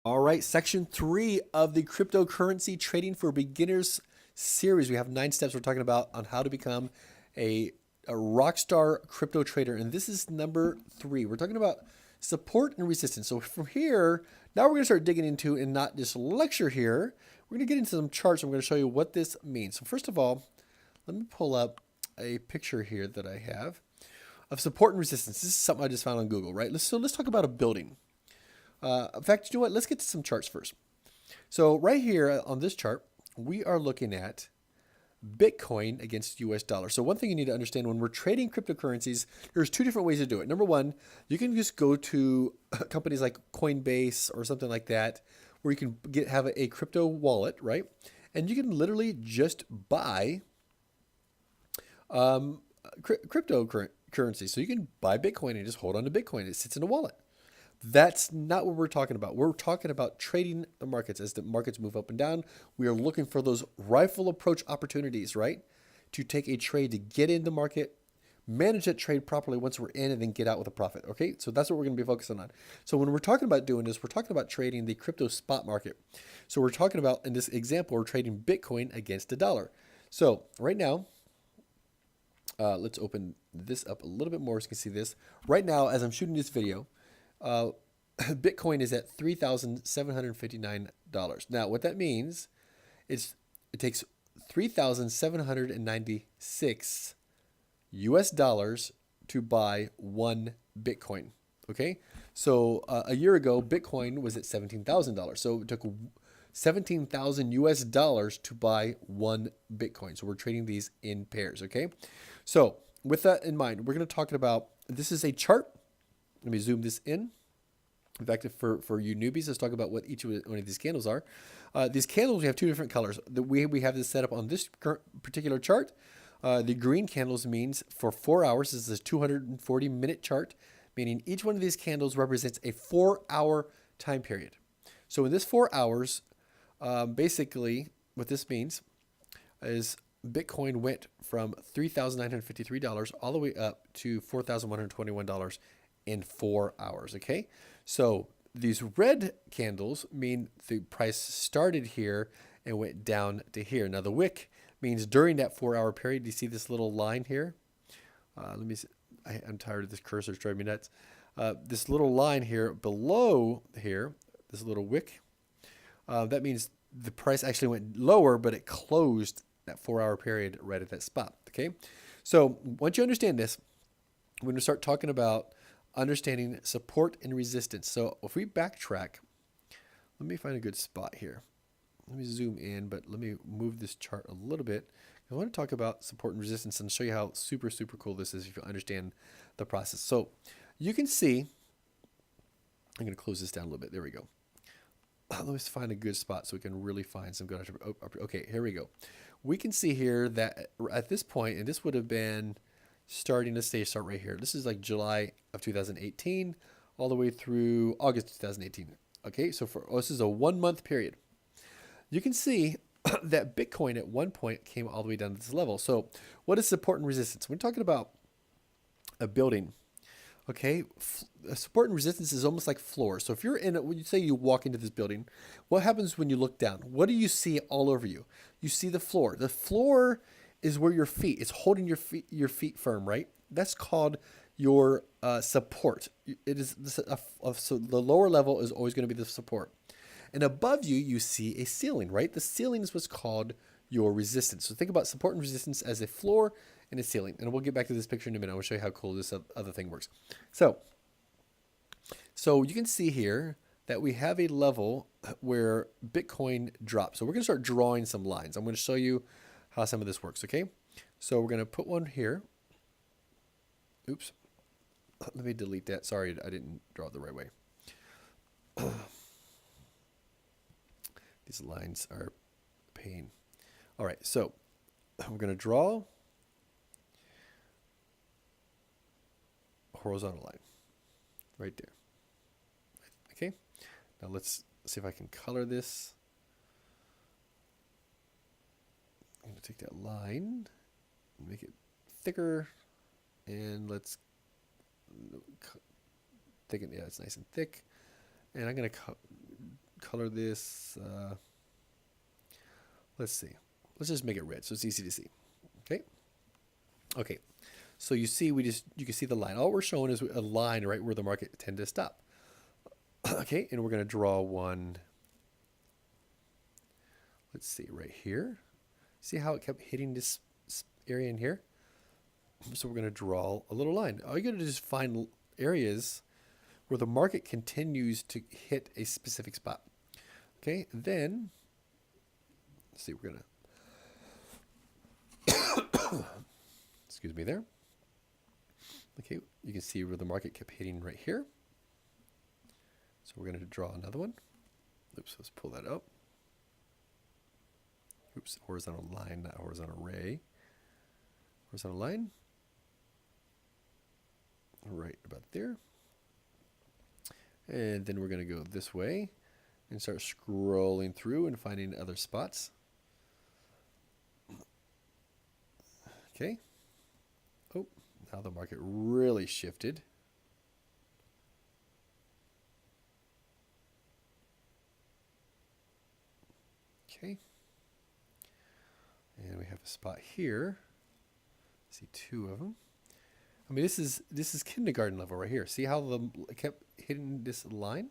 All right, section 3 of the cryptocurrency trading for beginners series. We have 9 steps we're talking about on how to become a, a rock star crypto trader. And this is number 3. We're talking about support and resistance. So from here, now we're going to start digging into and not just lecture here. We're going to get into some charts. I'm going to show you what this means. So first of all, let me pull up a picture here that I have of support and resistance. This is something I just found on Google, right? So let's talk about a building. In fact, you know what? Let's get to some charts first. So right here on this chart, we are looking at Bitcoin against US dollar. So one thing you need to understand when we're trading cryptocurrencies, there's 2 different ways to do it. Number one, you can just go to companies like Coinbase or something like that, where you can have a crypto wallet, right? And you can literally just buy cryptocurrency. So you can buy Bitcoin and just hold on to Bitcoin. It sits in a wallet. That's not what we're talking about. We're talking about trading the markets. As the markets move up and down, we are looking for those rifle approach opportunities, right? To take a trade, to get in the market, manage that trade properly once we're in, and then get out with a profit. Okay, so that's what we're going to be focusing on. So when we're talking about doing this, we're talking about trading the crypto spot market. So we're talking about, in this example, we're trading Bitcoin against the dollar. So right now, let's open this up a little bit more so you can see this. Right now, as I'm shooting this video, uh, Bitcoin is at $3,759. Now, what that means is it takes 3,796 US dollars to buy one Bitcoin. Okay, so a year ago, Bitcoin was at $17,000. So it took 17,000 US dollars to buy one Bitcoin. So we're trading these in pairs. Okay, so with that in mind, we're going to talk about this is a chart. Let me zoom this in. In fact, for you newbies, let's talk about what each one of these candles are. These candles, we have 2 different colors. The way we have this set up on this particular chart, the green candles means for 4 hours. This is a 240-minute chart, meaning each one of these candles represents a 4-hour time period. So in this 4 hours, basically what this means is Bitcoin went from $3,953 all the way up to $4,121 in 4 hours. Okay, so these red candles mean the price started here and went down to here. Now the wick means during that 4-hour period. You see this little line here? Let me see. I'm tired of this cursor, it's driving me nuts. This little line here below here, this little wick, that means the price actually went lower, but it closed that 4-hour period right at that spot. Okay, so once you understand this, we're going to start talking about understanding support and resistance. So if we backtrack, let me find a good spot here. Let me zoom in, but let me move this chart a little bit. I want to talk about support and resistance and show you how super, super cool this is if you understand the process. So you can see, I'm going to close this down a little bit. There we go. Let me find a good spot so we can really find some good. Okay, here we go. We can see here that at this point, and this would have been starting to start right here. This is like July of 2018 all the way through August 2018. Okay, so this is a 1-month period. You can see that Bitcoin at one point came all the way down to this level. So what is support and resistance? We're talking about a building. Okay, support and resistance is almost like floors. So if you're in it, when you say you walk into this building, what happens when you look down? What do you see all over you? You see the floor. The floor is where your feet, it's holding your feet firm, right? That's called your support. It is so the lower level is always going to be the support, and above you you see a ceiling, right? The ceiling is what's called your resistance. So think about support and resistance as a floor and a ceiling, and we'll get back to this picture in a minute. I will show you how cool this other thing works. So you can see here that we have a level where Bitcoin drops. So we're going to start drawing some lines. I'm going to show you how some of this works, okay? So we're going to put one here. Oops. Let me delete that. Sorry, I didn't draw it the right way. These lines are a pain. All right, so we're going to draw a horizontal line right there. Okay, now let's see if I can color this. I'm going to take that line, make it thicker, and let's thicken. Yeah, it's nice and thick. And I'm going to color this. Let's see. Let's just make it red so it's easy to see. Okay. Okay. So you see, you can see the line. All we're showing is a line right where the market tend to stop. Okay, and we're going to draw one. Let's see, right here. See how it kept hitting this area in here? So we're going to draw a little line. All you got to do is find areas where the market continues to hit a specific spot. Okay, then, let's see, we're going to, excuse me there. Okay, you can see where the market kept hitting right here. So we're going to draw another one. Oops, let's pull that up. Oops, horizontal line, not horizontal ray. Horizontal line. Right about there. And then we're going to go this way and start scrolling through and finding other spots. Okay. Oh, now the market really shifted. Okay. And we have a spot here. See two of them. I mean, this is kindergarten level right here. See how it kept hitting this line?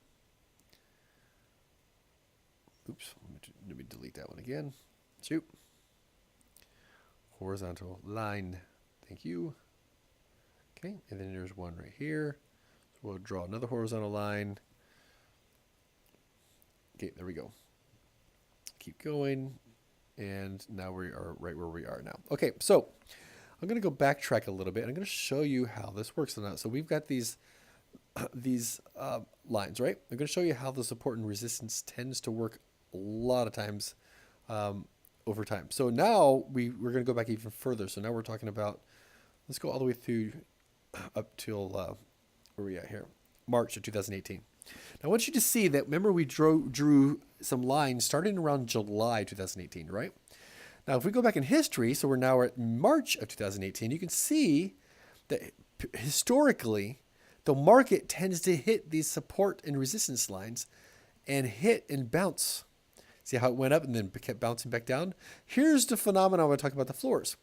Oops, let me delete that one again. Shoot. Horizontal line. Thank you. Okay, and then there's one right here. So we'll draw another horizontal line. Okay, there we go. Keep going. And now we are right where we are now. Okay, so I'm going to go backtrack a little bit. I'm going to show you how this works now. So we've got these lines, right? I'm going to show you how the support and resistance tends to work a lot of times over time. So now we're going to go back even further. So now we're talking about, let's go all the way through up till where are we at here? March of 2018. Now I want you to see that, remember we drew some lines starting around July 2018, right? Now if we go back in history, so we're now at March of 2018, you can see that historically the market tends to hit these support and resistance lines and hit and bounce. See how it went up and then kept bouncing back down? Here's the phenomenon when I talk about the floors.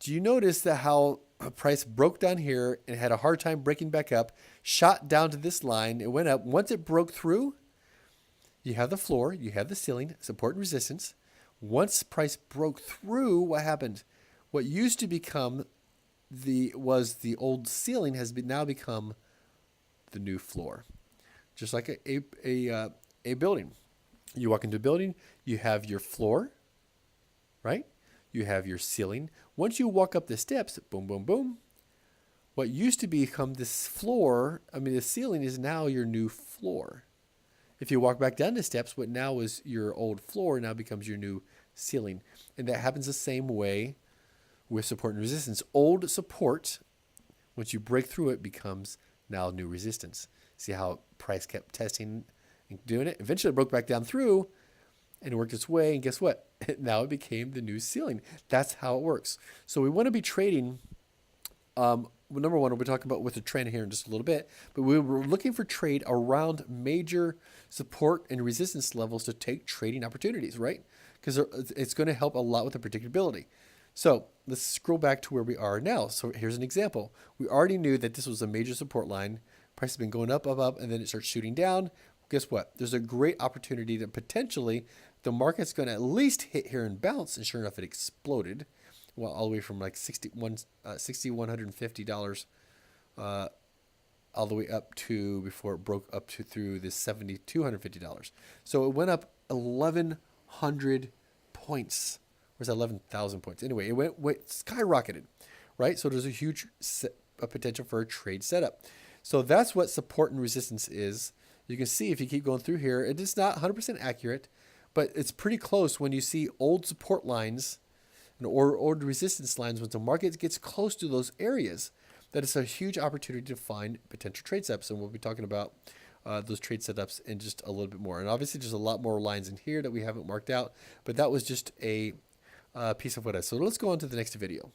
Do you notice that how a price broke down here and had a hard time breaking back up, shot down to this line, it went up. Once it broke through, you have the floor, you have the ceiling, support and resistance. Once price broke through, what happened? What used to become the old ceiling has now become the new floor. Just like a building. You walk into a building, you have your floor, right? You have your ceiling. Once you walk up the steps, boom, boom, boom. What used to become this floor, the ceiling is now your new floor. If you walk back down the steps, what now was your old floor now becomes your new ceiling. And that happens the same way with support and resistance. Old support, once you break through it, becomes now new resistance. See how price kept testing and doing it? Eventually it broke back down through and it worked its way. And guess what? Now it became the new ceiling. That's how it works. So we want to be trading. Number one, we'll be talking about with the trend here in just a little bit, but we were looking for trade around major support and resistance levels to take trading opportunities, right? Because it's going to help a lot with the predictability. So let's scroll back to where we are now. So here's an example. We already knew that this was a major support line. Price has been going up, up, up, and then it starts shooting down. Guess what? There's a great opportunity that potentially the market's going to at least hit here and bounce, and sure enough, it exploded. Well, all the way from like $6,150 all the way up to, before it broke up to through this $7,250. So it went up 1,100 points. Where's that? 11,000 points. Anyway, it went skyrocketed, right? So there's a huge potential for a trade setup. So that's what support and resistance is. You can see if you keep going through here, it is not 100% accurate, but it's pretty close when you see old support lines or old resistance lines. When the market gets close to those areas, that is a huge opportunity to find potential trade setups. And we'll be talking about those trade setups in just a little bit more. And obviously there's a lot more lines in here that we haven't marked out, but that was just a piece of what I said. So let's go on to the next video.